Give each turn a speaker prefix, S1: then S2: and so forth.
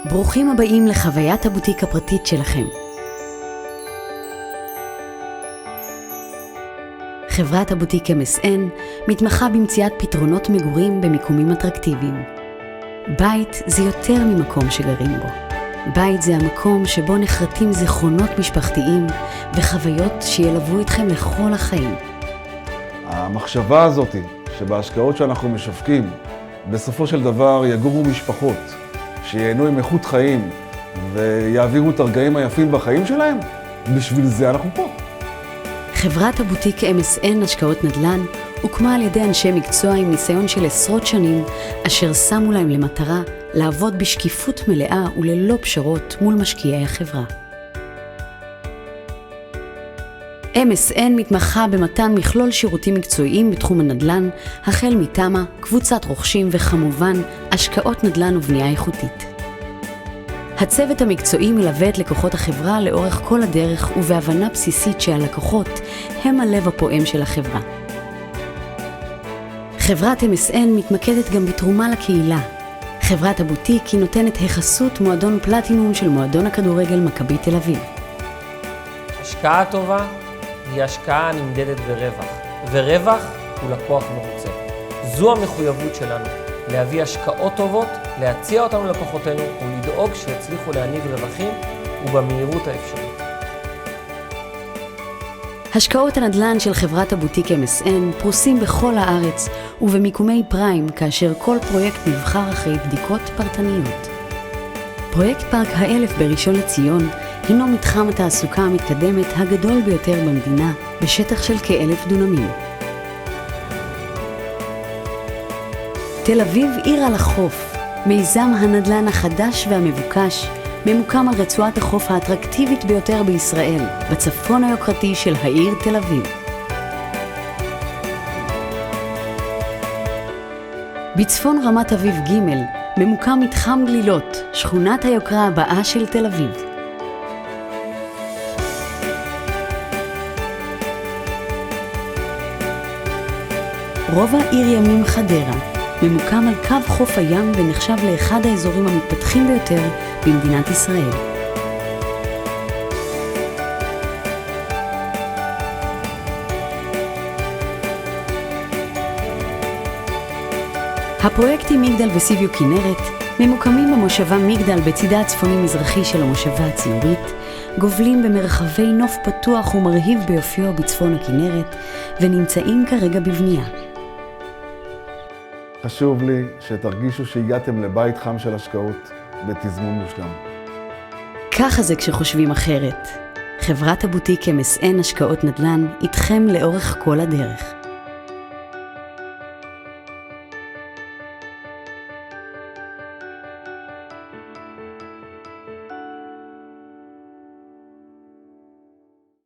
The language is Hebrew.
S1: ברוכים הבאים לחוויית הבוטיק הפרטית שלכם. חברת הבוטיק MSN מתמחה במציאת פתרונות מגורים במיקומים אטרקטיביים. בית זה יותר ממקום שגרים בו. בית זה המקום שבו נחרטים זיכרונות משפחתיים וחוויות שילוו איתכם לכל החיים.
S2: המחשבה הזאת שבהשקעות שאנחנו משווקים בסופו של דבר יגורו משפחות שיהנו עם איכות חיים ויעבירו את הרגעים היפים בחיים שלהם, בשביל זה אנחנו פה.
S1: חברת הבוטיק MSN השקעות נדל"ן הוקמה על ידי אנשי מקצוע עם ניסיון של עשרות שנים, אשר שמו להם למטרה לעבוד בשקיפות מלאה וללא פשרות מול משקיעי החברה. MSN מתמחה במתן מכלול שירותים מקצועיים בתחום הנדל"ן, החל מתמה, קבוצת רוכשים וכמובן השקעות נדל"ן ובנייה איכותית. הצוות המקצועי מלווה את לקוחות החברה לאורך כל הדרך ובהבנה בסיסית שהלקוחות הם הלב הפועם של החברה. חברת MSN מתמקדת גם בתרומה לקהילה. חברת הבוטיק היא נותנת החסות מועדון פלטינום של מועדון הכדורגל מכבי תל אביב.
S3: השקעה טובה היא השקעה נמדדת ברווח, ורווח הוא לקוח מרוצה. זו המחויבות שלנו, להביא השקעות טובות, להציע אותנו ללקוחותינו ולדאוג שיצליחו להניב רווחים ובמהירות האפשרית.
S1: השקעות הנדל"ן של חברת הבוטיק MSN פרוסים בכל הארץ ובמיקומי פריים, כאשר כל פרויקט נבחר אחרי בדיקות פרטניות. פרויקט פארק האלף בראשון לציון הינו מתחם התעסוקה המתקדמת הגדול ביותר במדינה, בשטח של כ1,000 דונמים. תל אביב עיר על החוף, מיזם הנדל"ן החדש והמבוקש, ממוקם על רצועת החוף האטרקטיבית ביותר בישראל, בצפון היוקרתי של העיר תל אביב. בצפון רמת אביב ג' ממוקם מתחם גלילות, שכונת היוקרה הבאה של תל אביב. רובע עיר ימים חדרה ממוקם על קו חוף הים ונחשב לאחד האזורים המתפתחים ביותר במדינת ישראל. הפרויקטים מגדל וסיביו כנרת ממוקמים במושבה מגדל בצידה הצפוני-מזרחי של המושבה הציורית, גובלים במרחבי נוף פתוח ומרהיב ביופיו בצפון הכנרת ונמצאים כרגע בבנייה.
S2: חשוב לי שתרגישו שהגעתם לבית חם של השקעות בתזמון מושלם.
S1: ככה זה כשחושבים אחרת. חברת הבוטיק MSN השקעות נדל"ן איתכם לאורך כל הדרך.